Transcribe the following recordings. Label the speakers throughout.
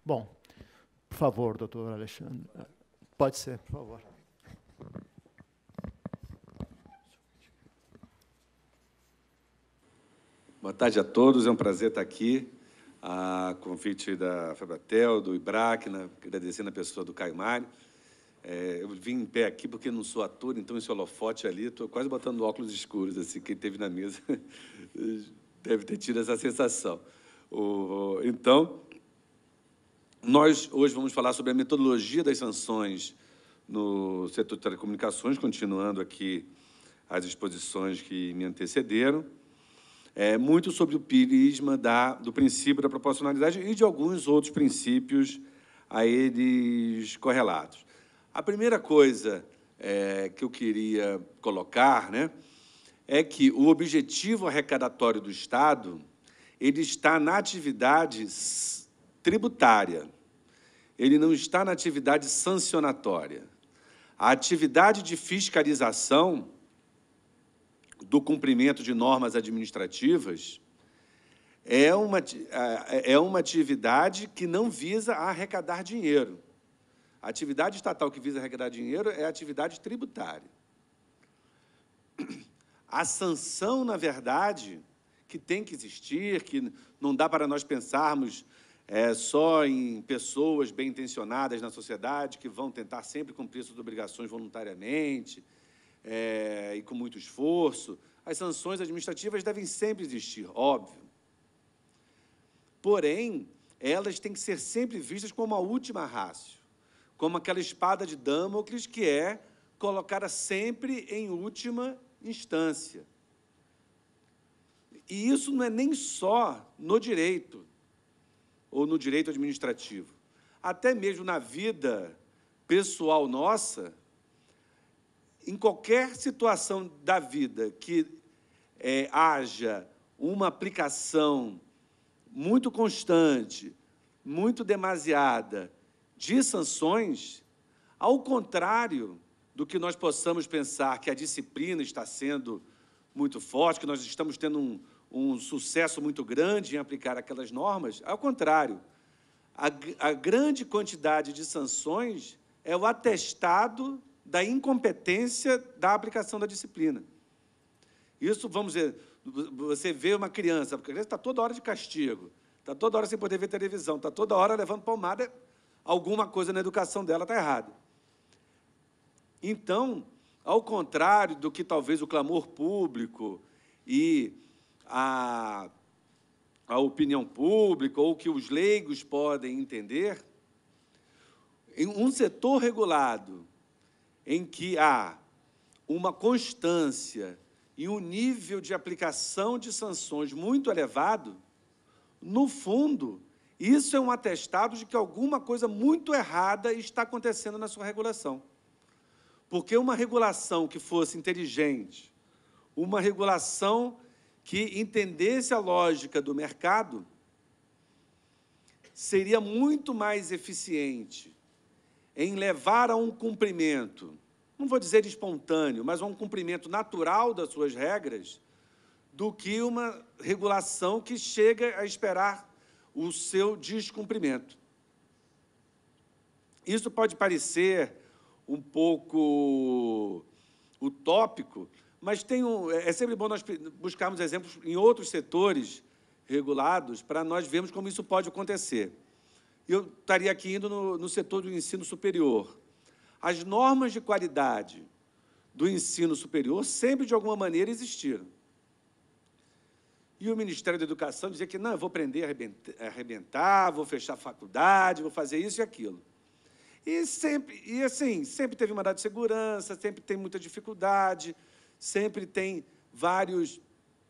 Speaker 1: Bom, por favor, doutor Alexandre. Pode ser, por favor.
Speaker 2: Boa tarde a todos, é um prazer estar aqui, a convite da Febratel, do IBRAC, agradecendo a pessoa do Caio Mário. Eu vim em pé aqui porque não sou ator, então esse holofote ali, estou quase botando óculos escuros, assim, quem esteve na mesa deve ter tido essa sensação. Então, nós hoje vamos falar sobre a metodologia das sanções no setor de telecomunicações, continuando aqui as exposições que me antecederam. Muito sobre o prisma do princípio da proporcionalidade e de alguns outros princípios a eles correlatos. A primeira coisa que eu queria colocar, né, é que o objetivo arrecadatório do Estado ele está na atividade tributária, ele não está na atividade sancionatória. A atividade de fiscalização do cumprimento de normas administrativas é uma atividade que não visa arrecadar dinheiro. A atividade estatal que visa arrecadar dinheiro é a atividade tributária. A sanção, na verdade, que tem que existir, que não dá para nós pensarmos só em pessoas bem-intencionadas na sociedade que vão tentar sempre cumprir suas obrigações voluntariamente, e com muito esforço. As sanções administrativas devem sempre existir, óbvio. Porém, elas têm que ser sempre vistas como a última ratio, como aquela espada de Damocles que é colocada sempre em última instância. E isso não é nem só no direito, ou no direito administrativo. Até mesmo na vida pessoal nossa, em qualquer situação da vida que haja uma aplicação muito constante, muito demasiada de sanções, ao contrário do que nós possamos pensar que a disciplina está sendo muito forte, que nós estamos tendo um sucesso muito grande em aplicar aquelas normas, ao contrário, a grande quantidade de sanções é o atestado da incompetência da aplicação da disciplina. Isso, vamos dizer, você vê uma criança, porque a criança está toda hora de castigo, está toda hora sem poder ver televisão, está toda hora levando palmada, alguma coisa na educação dela está errada. Então, ao contrário do que talvez o clamor público e a opinião pública ou que os leigos podem entender, em um setor regulado, em que há uma constância e um nível de aplicação de sanções muito elevado, no fundo, isso é um atestado de que alguma coisa muito errada está acontecendo na sua regulação. Porque uma regulação que fosse inteligente, uma regulação que entendesse a lógica do mercado, seria muito mais eficiente em levar a um cumprimento, não vou dizer espontâneo, mas a um cumprimento natural das suas regras, do que uma regulação que chega a esperar o seu descumprimento. Isso pode parecer um pouco utópico, mas é sempre bom nós buscarmos exemplos em outros setores regulados para nós vermos como isso pode acontecer. Eu estaria aqui indo no setor do ensino superior. As normas de qualidade do ensino superior sempre, de alguma maneira, existiram. E o Ministério da Educação dizia que, não, eu vou prender, arrebentar, vou fechar a faculdade, vou fazer isso e aquilo. E assim, sempre teve mandado de segurança, sempre tem muita dificuldade, sempre tem vários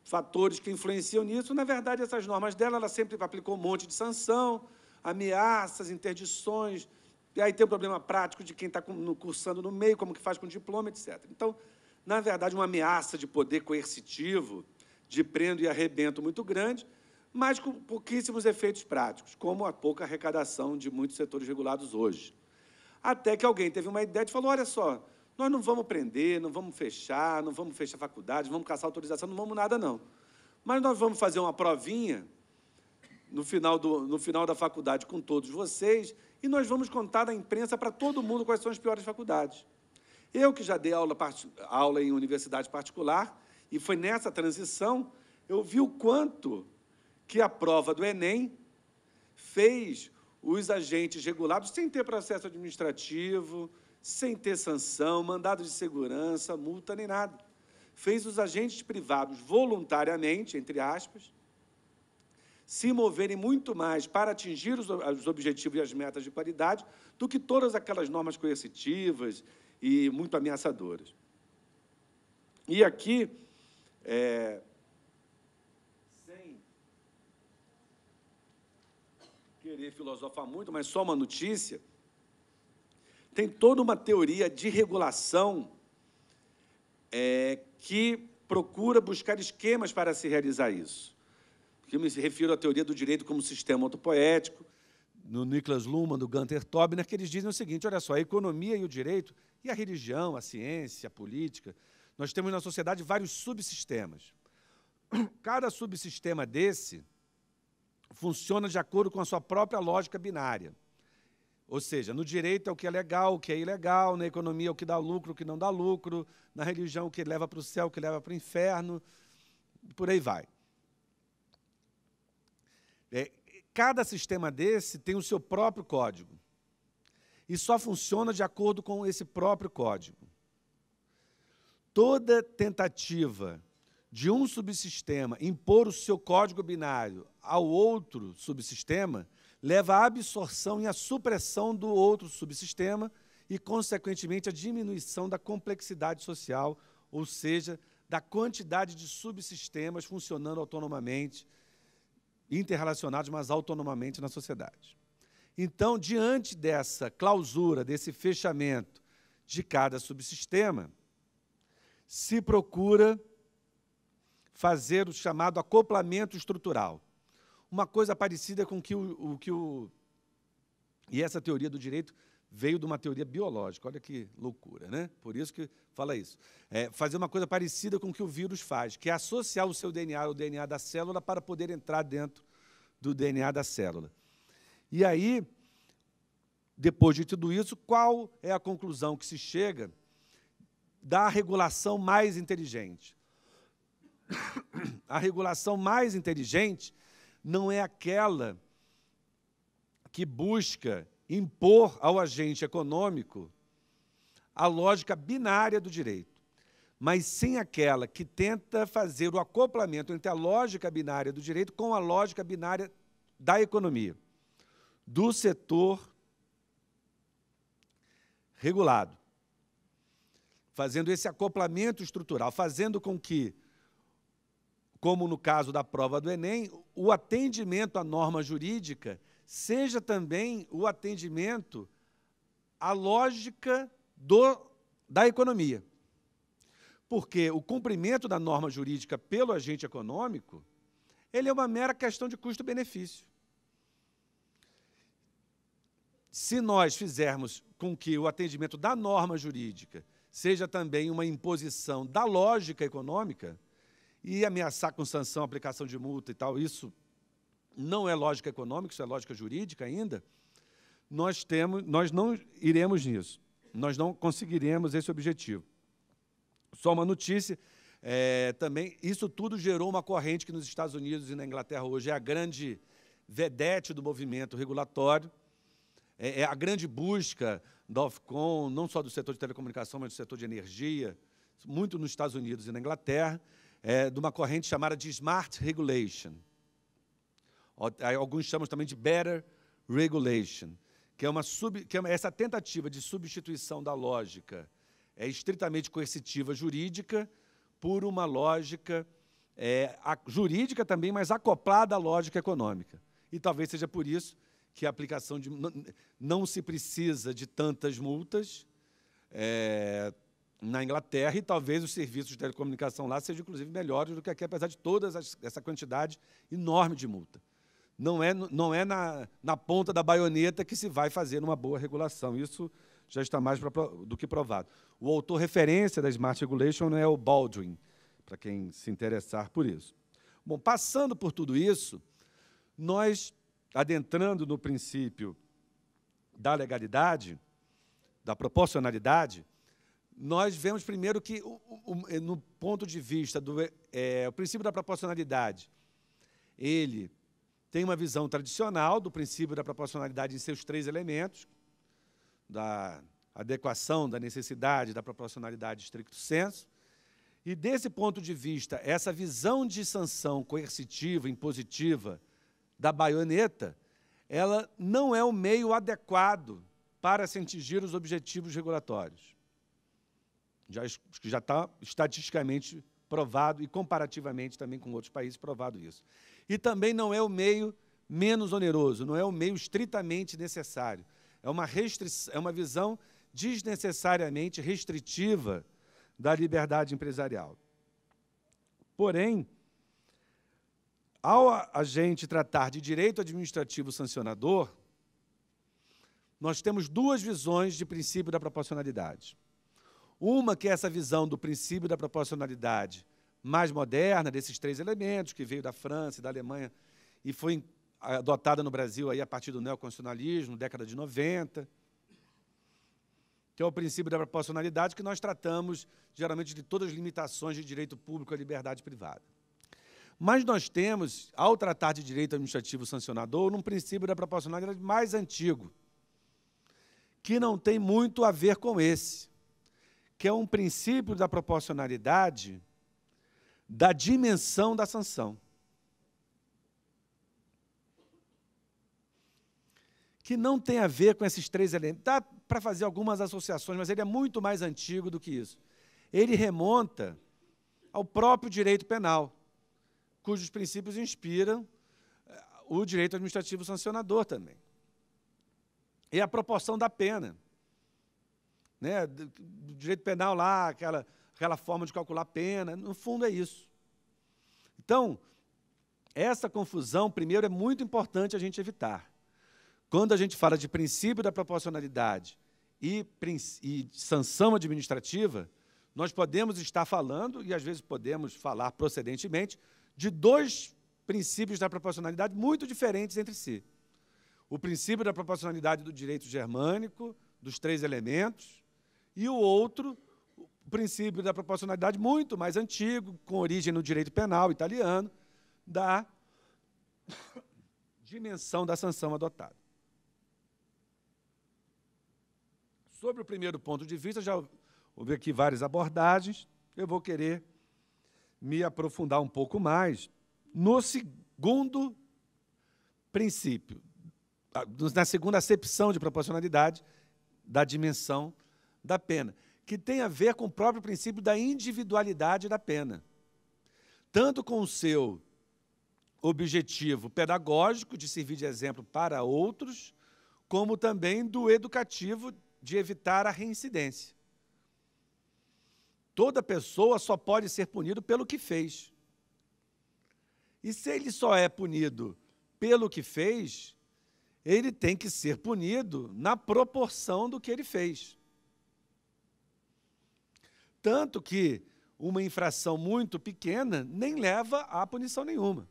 Speaker 2: fatores que influenciam nisso. Na verdade, essas normas dela, ela sempre aplicou um monte de sanção, ameaças, interdições, e aí tem o problema prático de quem está cursando no meio, como que faz com o diploma, etc. Então, na verdade, uma ameaça de poder coercitivo, de prendo e arrebento muito grande, mas com pouquíssimos efeitos práticos, como a pouca arrecadação de muitos setores regulados hoje. Até que alguém teve uma ideia e falou, olha só, nós não vamos prender, não vamos fechar faculdade, não vamos caçar autorização, não vamos nada, não. Mas nós vamos fazer uma provinha no final da faculdade com todos vocês, e nós vamos contar na imprensa para todo mundo quais são as piores faculdades. Eu, que já dei aula em universidade particular, e foi nessa transição, eu vi o quanto que a prova do Enem fez os agentes regulados sem ter processo administrativo, sem ter sanção, mandado de segurança, multa, nem nada. Fez os agentes privados voluntariamente, entre aspas, se moverem muito mais para atingir os objetivos e as metas de qualidade do que todas aquelas normas coercitivas e muito ameaçadoras. E aqui, sem querer filosofar muito, mas só uma notícia, tem toda uma teoria de regulação que procura buscar esquemas para se realizar isso. Eu me refiro à teoria do direito como sistema autopoético, no Niklas Luhmann, do Gunther Tobner, que eles dizem o seguinte: olha só, a economia e o direito, e a religião, a ciência, a política, nós temos na sociedade vários subsistemas. Cada subsistema desse funciona de acordo com a sua própria lógica binária. Ou seja, no direito é o que é legal, o que é ilegal, na economia é o que dá lucro, o que não dá lucro, na religião o que leva para o céu, o que leva para o inferno, por aí vai. Cada sistema desse tem o seu próprio código e só funciona de acordo com esse próprio código. Toda tentativa de um subsistema impor o seu código binário ao outro subsistema leva à absorção e à supressão do outro subsistema e, consequentemente, à diminuição da complexidade social, ou seja, da quantidade de subsistemas funcionando autonomamente, interrelacionados, mas autonomamente na sociedade. Então, diante dessa clausura, desse fechamento de cada subsistema, se procura fazer o chamado acoplamento estrutural. Uma coisa parecida com e essa teoria do direito veio de uma teoria biológica. Olha que loucura, né? Por isso que fala isso. Fazer uma coisa parecida com o que o vírus faz, que é associar o seu DNA ao DNA da célula para poder entrar dentro do DNA da célula. E aí, depois de tudo isso, qual é a conclusão que se chega da regulação mais inteligente? A regulação mais inteligente não é aquela que busca impor ao agente econômico a lógica binária do direito, mas sim aquela que tenta fazer o acoplamento entre a lógica binária do direito com a lógica binária da economia, do setor regulado, fazendo esse acoplamento estrutural, fazendo com que, como no caso da prova do Enem, o atendimento à norma jurídica seja também o atendimento à lógica da economia. Porque o cumprimento da norma jurídica pelo agente econômico, ele é uma mera questão de custo-benefício. Se nós fizermos com que o atendimento da norma jurídica seja também uma imposição da lógica econômica, e ameaçar com sanção, aplicação de multa e tal, isso não é lógica econômica, isso é lógica jurídica ainda, nós não iremos nisso, nós não conseguiremos esse objetivo. Só uma notícia, também, isso tudo gerou uma corrente que nos Estados Unidos e na Inglaterra hoje é a grande vedete do movimento regulatório, é a grande busca da Ofcom, não só do setor de telecomunicação, mas do setor de energia, muito nos Estados Unidos e na Inglaterra, de uma corrente chamada de Smart Regulation. Alguns chamam também de Better Regulation, que é essa tentativa de substituição da lógica estritamente coercitiva jurídica por uma lógica jurídica também, mas acoplada à lógica econômica. E talvez seja por isso que a aplicação não se precisa de tantas multas na Inglaterra, e talvez os serviços de telecomunicação lá sejam, inclusive, melhores do que aqui, apesar de toda essa quantidade enorme de multa. Não é na ponta da baioneta que se vai fazer uma boa regulação. Isso já está mais do que provado. O autor referência da Smart Regulation é o Baldwin, para quem se interessar por isso. Bom, passando por tudo isso,
Speaker 3: nós, adentrando no princípio da legalidade, da proporcionalidade, nós vemos primeiro que, no ponto de vista do o princípio da proporcionalidade, ele tem uma visão tradicional do princípio da proporcionalidade em seus 3 elementos, da adequação, da necessidade, da proporcionalidade stricto sensu. E, desse ponto de vista, essa visão de sanção coercitiva, impositiva, da baioneta, ela não é o meio adequado para se atingir os objetivos regulatórios. Já está estatisticamente provado e comparativamente também com outros países provado isso. E também não é o meio menos oneroso, não é o meio estritamente necessário. É uma visão desnecessariamente restritiva da liberdade empresarial. Porém, ao a gente tratar de direito administrativo sancionador, nós temos 2 visões de princípio da proporcionalidade. Uma que é essa visão do princípio da proporcionalidade mais moderna, desses 3 elementos, que veio da França e da Alemanha e foi adotada no Brasil aí a partir do neoconstitucionalismo, década de 90, que é o princípio da proporcionalidade, que nós tratamos, geralmente, de todas as limitações de direito público à liberdade privada. Mas nós temos, ao tratar de direito administrativo sancionador, um princípio da proporcionalidade mais antigo, que não tem muito a ver com esse, que é um princípio da proporcionalidade da dimensão da sanção, que não tem a ver com esses 3 elementos. Dá para fazer algumas associações, mas ele é muito mais antigo do que isso. Ele remonta ao próprio direito penal, cujos princípios inspiram o direito administrativo sancionador também. E a proporção da pena. Né? Do direito penal lá, aquela forma de calcular a pena, no fundo é isso. Então, essa confusão, primeiro, é muito importante a gente evitar. Quando a gente fala de princípio da proporcionalidade e sanção administrativa, nós podemos estar falando, e às vezes podemos falar procedentemente, de 2 princípios da proporcionalidade muito diferentes entre si. O princípio da proporcionalidade do direito germânico, dos 3 elementos, e o outro, o princípio da proporcionalidade muito mais antigo, com origem no direito penal italiano, da dimensão da sanção adotada. Sobre o primeiro ponto de vista, já houve aqui várias abordagens, eu vou querer me aprofundar um pouco mais no segundo princípio, na segunda acepção de proporcionalidade da dimensão da pena, que tem a ver com o próprio princípio da individualidade da pena, tanto com o seu objetivo pedagógico, de servir de exemplo para outros, como também do educativo, de evitar a reincidência. Toda pessoa só pode ser punido pelo que fez. E se ele só é punido pelo que fez, ele tem que ser punido na proporção do que ele fez. Tanto que uma infração muito pequena nem leva a punição nenhuma.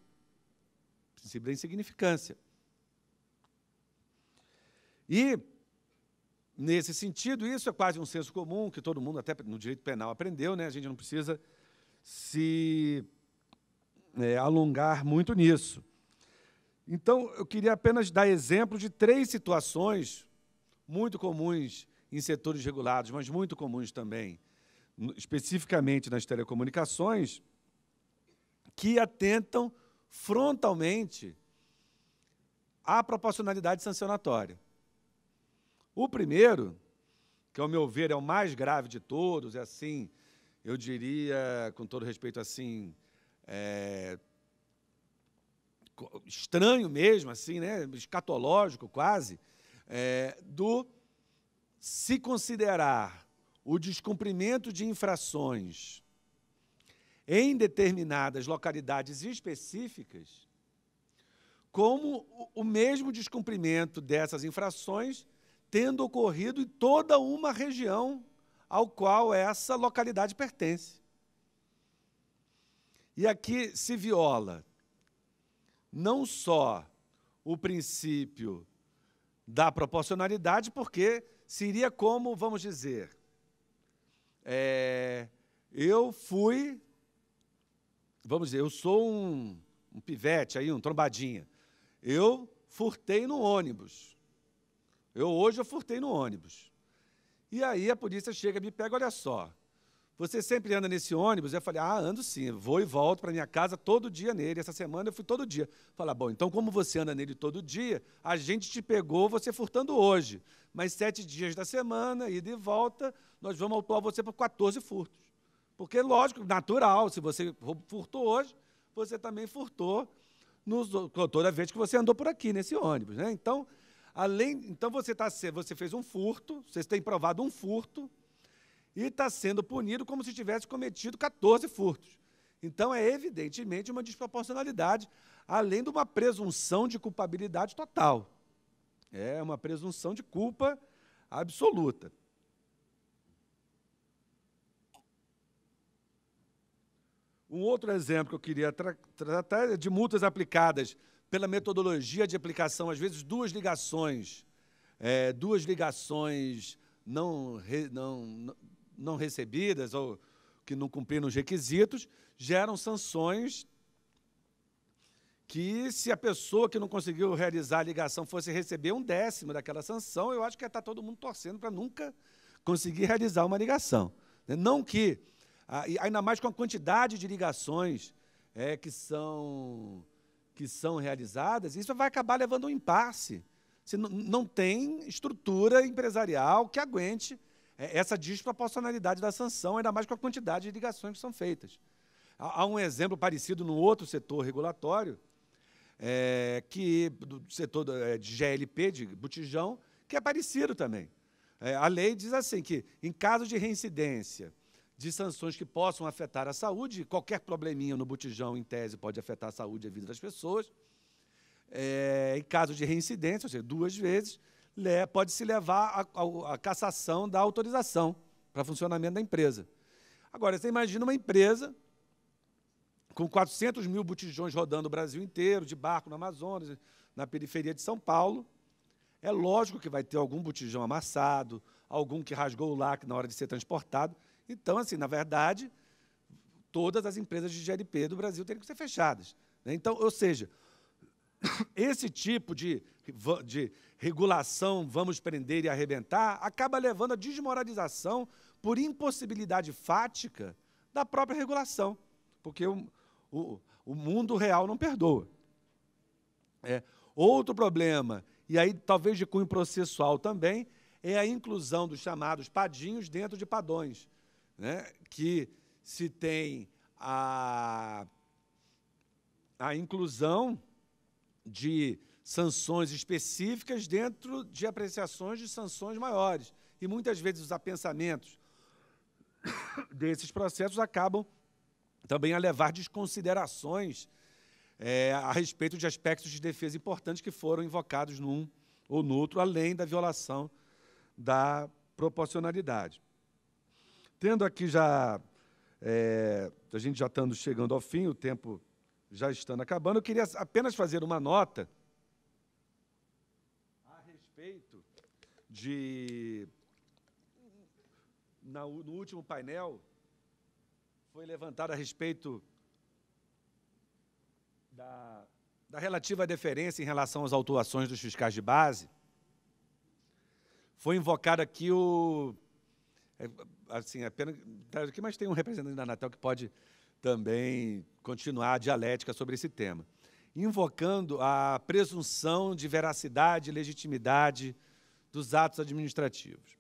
Speaker 3: Princípio da insignificância. E, nesse sentido, isso é quase um senso comum, que todo mundo, até no direito penal, aprendeu, né? A gente não precisa se alongar muito nisso. Então, eu queria apenas dar exemplo de 3 situações muito comuns em setores regulados, mas muito comuns também, especificamente nas telecomunicações, que atentam frontalmente à proporcionalidade sancionatória. O primeiro, que, ao meu ver, é o mais grave de todos, é assim, eu diria, com todo respeito, assim, estranho mesmo, assim, né, escatológico quase, do se considerar o descumprimento de infrações em determinadas localidades específicas como o mesmo descumprimento dessas infrações tendo ocorrido em toda uma região ao qual essa localidade pertence. E aqui se viola não só o princípio da proporcionalidade, porque seria como, vamos dizer, eu sou um pivete, aí, um trombadinha. Eu furtei no ônibus. Hoje eu furtei no ônibus. E aí a polícia chega e me pega, olha só, você sempre anda nesse ônibus? Eu falei, ando sim, vou e volto para minha casa todo dia nele. Essa semana eu fui todo dia. Falei, bom, então como você anda nele todo dia, a gente te pegou você furtando hoje. Mas 7 dias da semana, ida e volta, nós vamos autuar você por 14 furtos. Porque, lógico, natural, se você furtou hoje, você também furtou toda vez que você andou por aqui, nesse ônibus, né? Então, você fez um furto, você tem provado um furto, e está sendo punido como se tivesse cometido 14 furtos. Então, é evidentemente uma desproporcionalidade, além de uma presunção de culpabilidade total. É uma presunção de culpa absoluta. Um outro exemplo que eu queria tratar é de multas aplicadas pela metodologia de aplicação, às vezes duas ligações não recebidas ou que não cumpriram os requisitos, geram sanções que, se a pessoa que não conseguiu realizar a ligação fosse receber 1/10 daquela sanção, eu acho que ia estar todo mundo torcendo para nunca conseguir realizar uma ligação. Não que, ainda mais com a quantidade de ligações que são realizadas, isso vai acabar levando a um impasse. Se não tem estrutura empresarial que aguente essa desproporcionalidade da sanção, ainda mais com a quantidade de ligações que são feitas. Há um exemplo parecido no outro setor regulatório, do setor de GLP, de botijão, que é parecido também. A lei diz assim que, em caso de reincidência de sanções que possam afetar a saúde, qualquer probleminha no botijão, em tese, pode afetar a saúde e a vida das pessoas. Em caso de reincidência, ou seja, 2 vezes, pode-se levar à cassação da autorização para funcionamento da empresa. Agora, você imagina uma empresa com 400 mil botijões rodando o Brasil inteiro, de barco no Amazonas, na periferia de São Paulo. É lógico que vai ter algum botijão amassado, algum que rasgou o lacre na hora de ser transportado. Então, assim, na verdade, todas as empresas de GLP do Brasil teriam que ser fechadas. Então, ou seja, esse tipo de regulação, vamos prender e arrebentar, acaba levando à desmoralização por impossibilidade fática da própria regulação, porque o mundo real não perdoa. Outro problema, e aí talvez de cunho processual também, é a inclusão dos chamados padinhos dentro de padrões, né? Que se tem a inclusão de sanções específicas dentro de apreciações de sanções maiores. E, muitas vezes, os apensamentos desses processos acabam também a levar desconsiderações a respeito de aspectos de defesa importantes que foram invocados num ou no outro, além da violação da proporcionalidade. Tendo aqui já, a gente já estando chegando ao fim, o tempo já estando acabando, eu queria apenas fazer uma nota a respeito de... No último painel, foi levantado a respeito da relativa deferência em relação às autuações dos fiscais de base. Foi invocado aqui assim, apenas, mas tem um representante da Anatel que pode também continuar a dialética sobre esse tema, invocando a presunção de veracidade e legitimidade dos atos administrativos.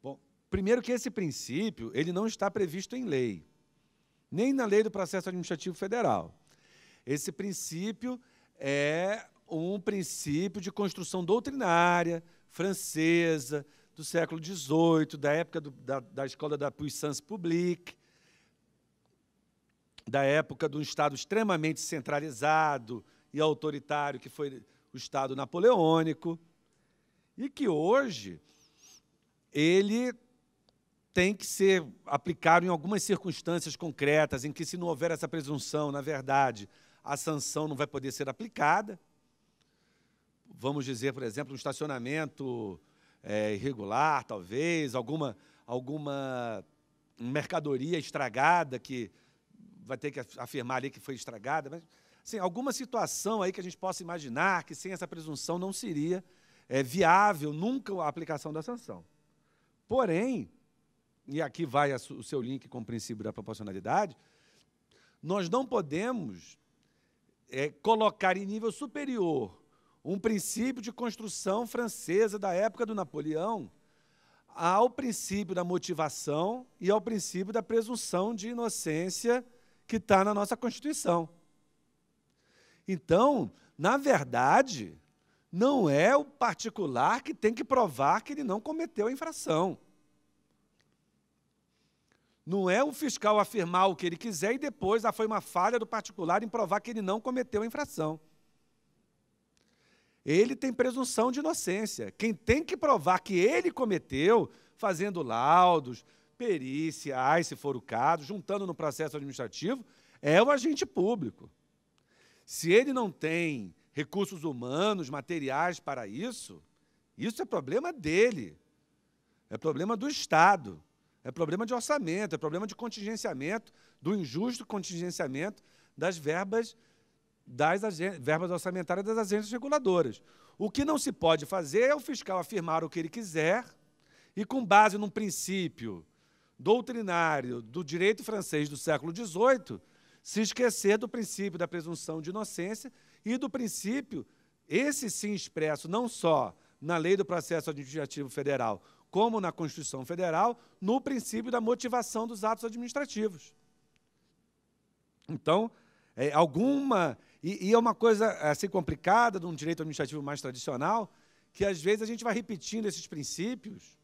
Speaker 3: Bom, primeiro que esse princípio ele não está previsto em lei, nem na Lei do Processo Administrativo Federal. Esse princípio é um princípio de construção doutrinária francesa, do século XVIII, da época da escola da puissance publique, da época de um Estado extremamente centralizado e autoritário, que foi o Estado napoleônico, e que hoje ele tem que ser aplicado em algumas circunstâncias concretas, em que, se não houver essa presunção, na verdade, a sanção não vai poder ser aplicada. vamos dizer, por exemplo, um estacionamento irregular, talvez, alguma mercadoria estragada que vai ter que afirmar ali que foi estragada, mas assim, alguma situação aí que a gente possa imaginar que sem essa presunção não seria viável nunca a aplicação da sanção. Porém, e aqui vai o seu link com o princípio da proporcionalidade, nós não podemos colocar em nível superior um princípio de construção francesa da época do Napoleão ao princípio da motivação e ao princípio da presunção de inocência que está na nossa Constituição. Então, na verdade, não é o particular que tem que provar que ele não cometeu a infração. Não é o fiscal afirmar o que ele quiser e depois foi uma falha do particular em provar que ele não cometeu a infração. Ele tem presunção de inocência. Quem tem que provar que ele cometeu, fazendo laudos, periciais, se for o caso, juntando no processo administrativo, é o agente público. Se ele não tem recursos humanos, materiais para isso é problema dele, é problema do Estado, é problema de orçamento, é problema de contingenciamento, do injusto contingenciamento das verbas orçamentárias das agências reguladoras. O que não se pode fazer é o fiscal afirmar o que ele quiser e, com base num princípio doutrinário do direito francês do século XVIII, se esquecer do princípio da presunção de inocência e do princípio, esse sim expresso não só na Lei do Processo Administrativo Federal, como na Constituição Federal, no princípio da motivação dos atos administrativos. Então, é uma coisa assim complicada de um direito administrativo mais tradicional, que às vezes a gente vai repetindo esses princípios,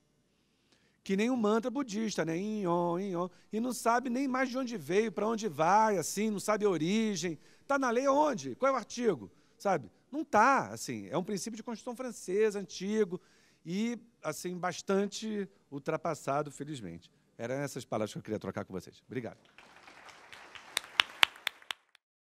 Speaker 3: que nem um mantra budista, né? Inhon, inhon, e não sabe nem mais de onde veio, para onde vai, assim, não sabe a origem. Está na lei onde? Qual é o artigo? Sabe? Não está, assim, é um princípio de Constituição francesa, antigo, e assim, bastante ultrapassado, felizmente. Eram essas palavras que eu queria trocar com vocês. Obrigado.